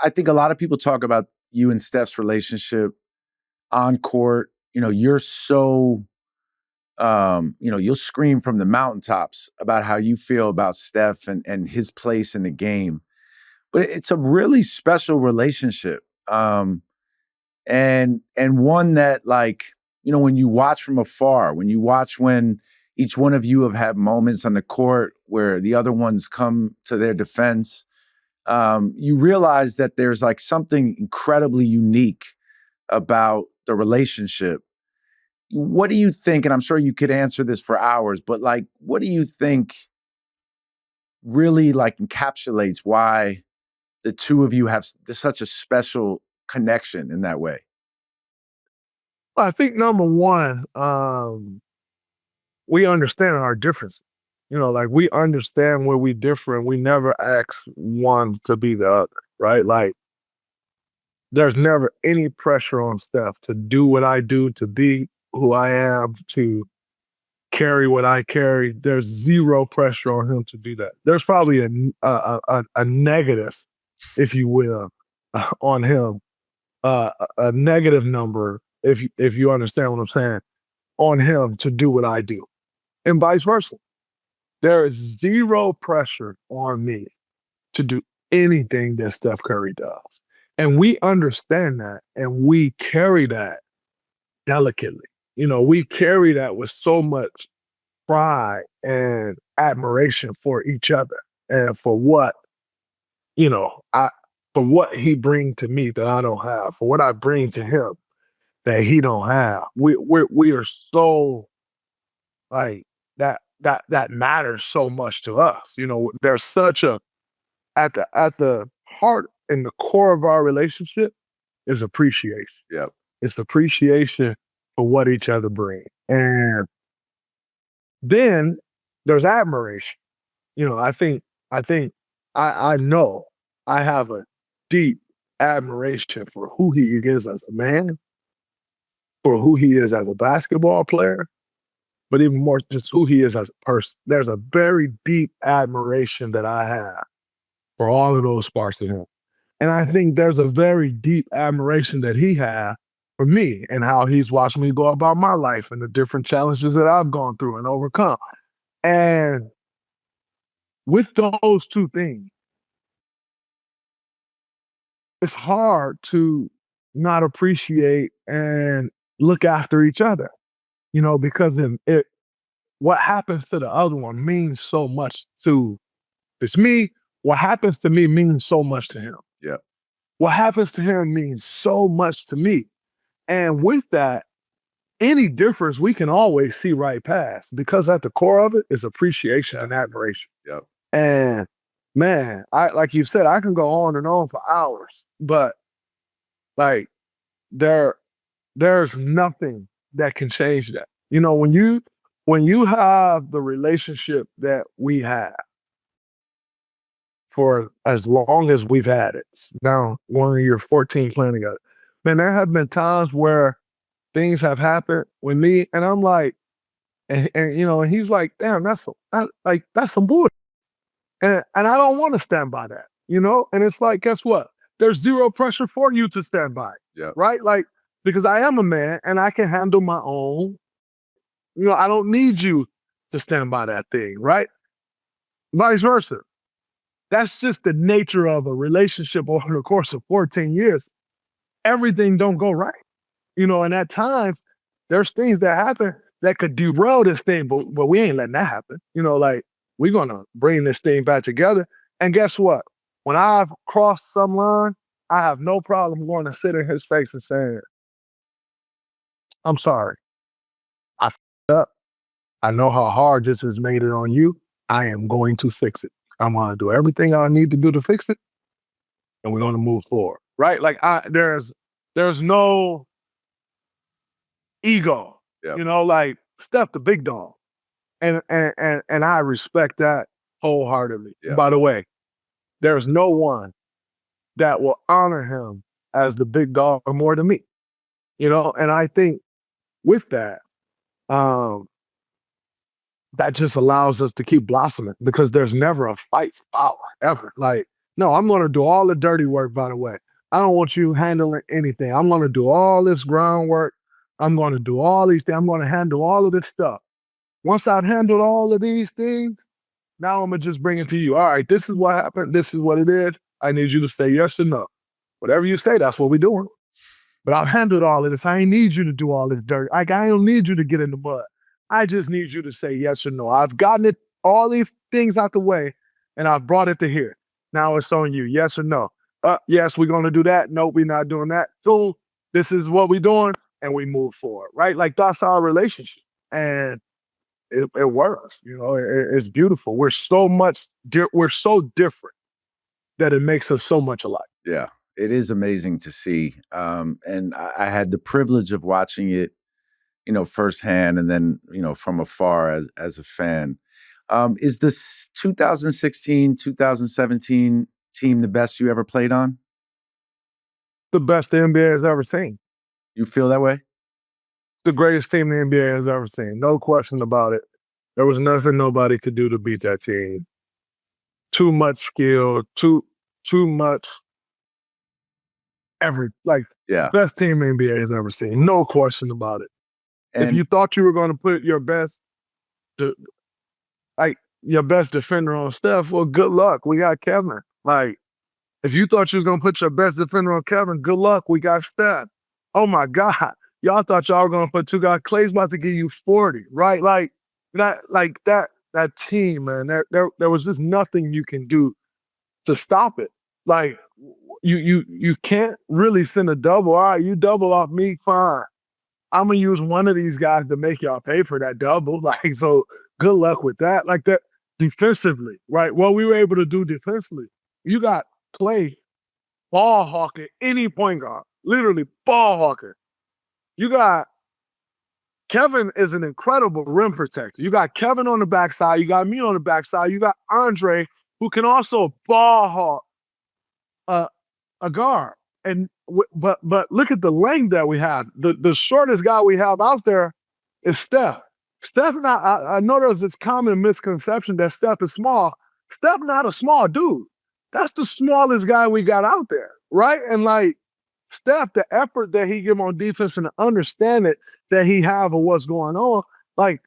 I think a lot of people talk about you and Steph's relationship on court. You're so, you'll scream from the mountaintops about how you feel about Steph and his place in the game. But it's a really special relationship. And one that, like, when you watch from afar, when each one of you have had moments on the court where the other ones come to their defense, you realize that there's like something incredibly unique about the relationship. What do you think? And I'm sure you could answer this for hours, but like, what do you think really like encapsulates why the two of you have such a special connection in that way? Well, I think number one, we understand our differences. Like we understand where we differ and we never ask one to be the other, right? Like there's never any pressure on Steph to do what I do, to be who I am, to carry what I carry. There's zero pressure on him to do that. There's probably a negative, if you will, on him, a negative number, if you understand what I'm saying, on him to do what I do, and vice versa. There is zero pressure on me to do anything that Steph Curry does. And we understand that and we carry that delicately. We carry that with so much pride and admiration for each other and for what, I for what he brings to me that I don't have, for what I bring to him that he don't have. We are so like that matters so much to us. There's such a at the heart and the core of our relationship is appreciation. Yep. It's appreciation for what each other bring. And then there's admiration. I know I have a deep admiration for who he is as a man, for who he is as a basketball player, but even more just who he is as a person. There's a very deep admiration that I have for all of those parts of him. And I think there's a very deep admiration that he has for me and how he's watched me go about my life and the different challenges that I've gone through and overcome. And with those two things, it's hard to not appreciate and look after each other, because what happens to the other one means so much to it's me. What happens to me means so much to him. Yeah. What happens to him means so much to me. And with that, any difference we can always see right past because at the core of it is appreciation and admiration. Yep. And man, like you said, I can go on and on for hours, but like there's nothing that can change that. When you have the relationship that we have for as long as we've had it, now 1 year, 14 playing together, man, there have been times where things have happened with me, and I'm like, and he's like, damn, that's some bullshit. And I don't want to stand by that, And it's like, guess what? There's zero pressure for you to stand by, Yeah. right? Like, because I am a man and I can handle my own. I don't need you to stand by that thing, right? Vice versa. That's just the nature of a relationship over the course of 14 years. Everything don't go right, and at times there's things that happen that could derail this thing, but we ain't letting that happen. Like we're gonna bring this thing back together. And guess what? When I've crossed some line, I have no problem going to sit in his face and saying, I'm sorry. I f***ed up. I know how hard this has made it on you. I am going to fix it. I'm going to do everything I need to do to fix it. And we're going to move forward. Right? Like there's no ego. Yep. Like Steph the big dog. And I respect that wholeheartedly. Yep. By the way, there's no one that will honor him as the big dog more than me. And I think with that, that just allows us to keep blossoming because there's never a fight for power, ever. Like No, I'm going to do all the dirty work, by the way. I don't want you handling anything. I'm going to do all this groundwork. I'm going to do all these things. I'm going to handle all of this stuff. Once I've handled all of these things, now I'm going to just bring it to you. All right, this is what happened. This is what it is. I need you to say yes or no. Whatever you say, that's what we're doing. But I've handled all of this. I ain't need you to do all this dirt. I don't need you to get in the mud. I just need you to say yes or no. I've gotten it, all these things out the way, and I've brought it to here. Now it's on you, yes or no. Yes, we're going to do that. Nope, we're not doing that. Cool. This is what we're doing, and we move forward, right? Like that's our relationship. And it works, it's beautiful. We're so different that it makes us so much alike. Yeah, it is amazing to see. And I had the privilege of watching it, firsthand and then, from afar as a fan. Is this 2016, 2017 team the best you ever played on? The best the NBA has ever seen. You feel that way? The greatest team the NBA has ever seen. No question about it. There was nothing nobody could do to beat that team. Too much skill, too much Yeah. best team the NBA has ever seen. No question about it. And if you thought you were going to put your best defender on Steph, well, good luck. We got Kevin. If you thought you was going to put your best defender on Kevin, good luck. We got Steph. Oh, my God. Y'all thought y'all were going to put two guys. Clay's about to give you 40, right? That team, man, there was just nothing you can do to stop it. You can't really send a double. All right, you double off me, fine. I'm going to use one of these guys to make y'all pay for that double. So good luck with that. That defensively, right? What we were able to do defensively. You got Clay ball hawking any point guard, literally ball hawking. You got Kevin is an incredible rim protector. You got Kevin on the backside. You got me on the backside. You got Andre, who can also ball hawk a guard. But look at the length that we have. The shortest guy we have out there is Steph. Steph, I know there's this common misconception that Steph is small. Steph not a small dude. That's the smallest guy we got out there, right? And Steph, the effort that he give on defense and the understanding that he have of what's going on, it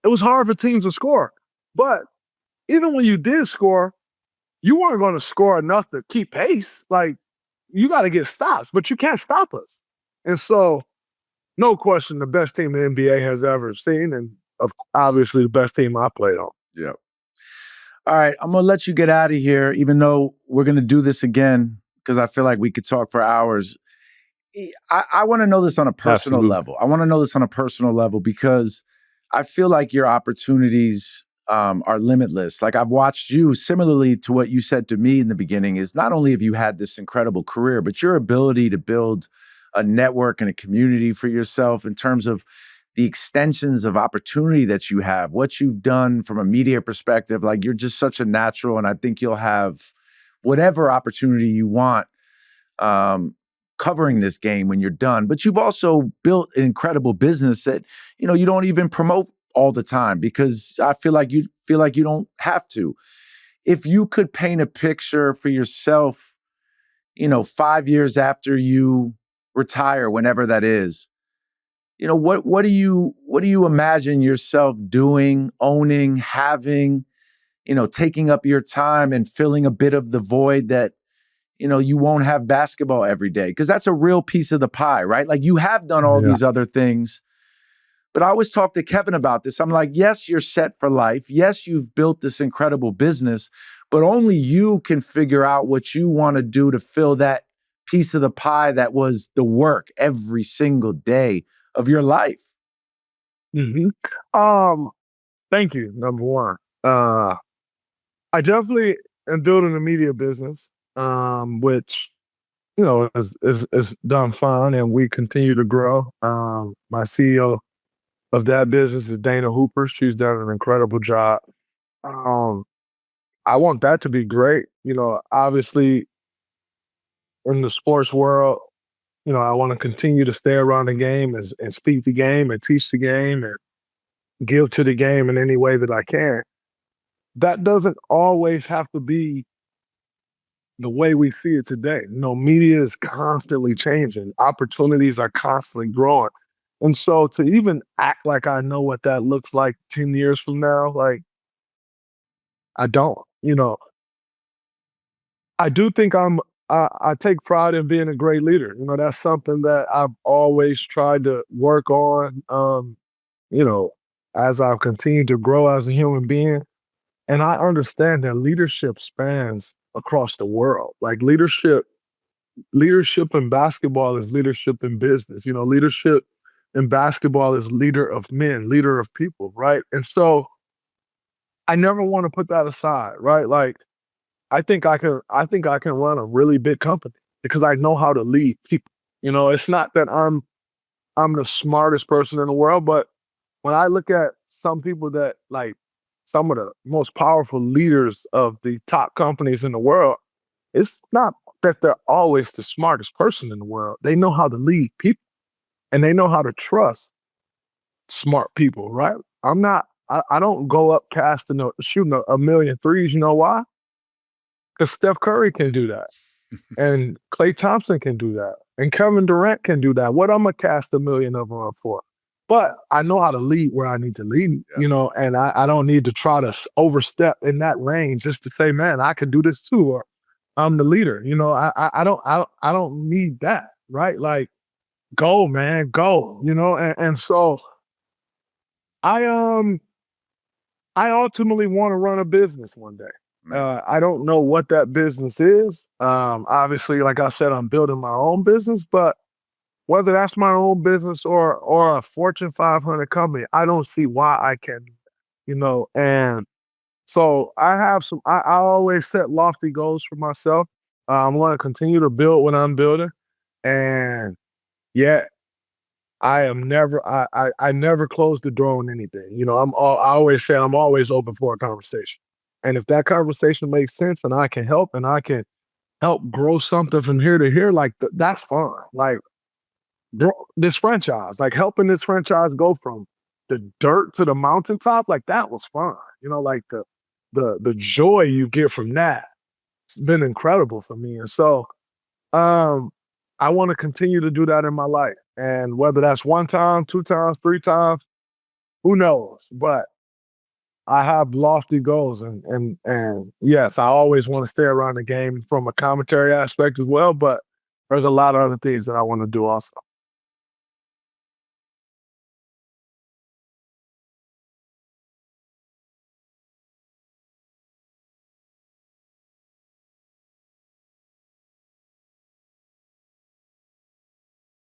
was hard for teams to score. But even when you did score, you weren't going to score enough to keep pace. You got to get stops, but you can't stop us. And so, no question, the best team the NBA has ever seen, and obviously the best team I played on. Yeah. All right, I'm going to let you get out of here, even though we're going to do this again, because I feel like we could talk for hours. I want to know this on a personal level. I want to know this on a personal level because I feel like your opportunities are limitless. I've watched you, similarly to what you said to me in the beginning, is not only have you had this incredible career, but your ability to build a network and a community for yourself in terms of the extensions of opportunity that you have, what you've done from a media perspective. You're just such a natural, and I think you'll have whatever opportunity you want covering this game when you're done. But you've also built an incredible business that, you don't even promote all the time because I feel like you don't have to. If you could paint a picture for yourself, 5 years after you retire, whenever that is, what do you imagine yourself doing, owning, having, taking up your time and filling a bit of the void that, you won't have basketball every day? Because that's a real piece of the pie, right? You have done all these other things. But I always talk to Kevin about this. I'm like, yes, you're set for life. Yes, you've built this incredible business, but only you can figure out what you want to do to fill that piece of the pie that was the work every single day of your life. Mm-hmm. Thank you, number one. I definitely am building a media business, which, is done fine, and we continue to grow. My CEO of that business is Dana Hooper. She's done an incredible job. I want that to be great. Obviously, in the sports world, I want to continue to stay around the game and speak the game and teach the game and give to the game in any way that I can. That doesn't always have to be the way we see it today. Media is constantly changing. Opportunities are constantly growing. And so to even act like I know what that looks like 10 years from now, like I don't. I do think I take pride in being a great leader. That's something that I've always tried to work on, you know, as I've continued to grow as a human being. And I understand that leadership spans across the world. Like leadership in basketball is leadership in business. Leadership in basketball is leader of men, leader of people, right? And so I never want to put that aside, right? Like I think I can run a really big company because I know how to lead people. It's not that I'm the smartest person in the world, but when I look at some people that like some of the most powerful leaders of the top companies in the world, it's not that they're always the smartest person in the world. They know how to lead people and they know how to trust smart people, right? I don't go up shooting a million threes. You know why? Because Steph Curry can do that. And Klay Thompson can do that. And Kevin Durant can do that. What I'm gonna cast a million of them up for? But I know how to lead where I need to lead, and I don't need to try to overstep in that lane just to say, man, I could do this too, or I'm the leader. I don't need that, right? Like, go, man, go, and so I I ultimately want to run a business one day. Man. I don't know what that business is. Obviously, like I said, I'm building my own business, but whether that's my own business or a Fortune 500 company, I don't see why I can't do that. And so I always set lofty goals for myself. I'm going to continue to build what I'm building. And yet I never close the door on anything. I always say I'm always open for a conversation. And if that conversation makes sense and I can help and I can help grow something from here to here, like that's fun. Like this franchise, like helping this franchise go from the dirt to the mountaintop, like that was fun. Like the joy you get from that, it's been incredible for me. And so um I want to continue to do that in my life. And whether that's one time, two times, three times, who knows? But I have lofty goals and yes, I always want to stay around the game from a commentary aspect as well, but there's a lot of other things that I want to do also.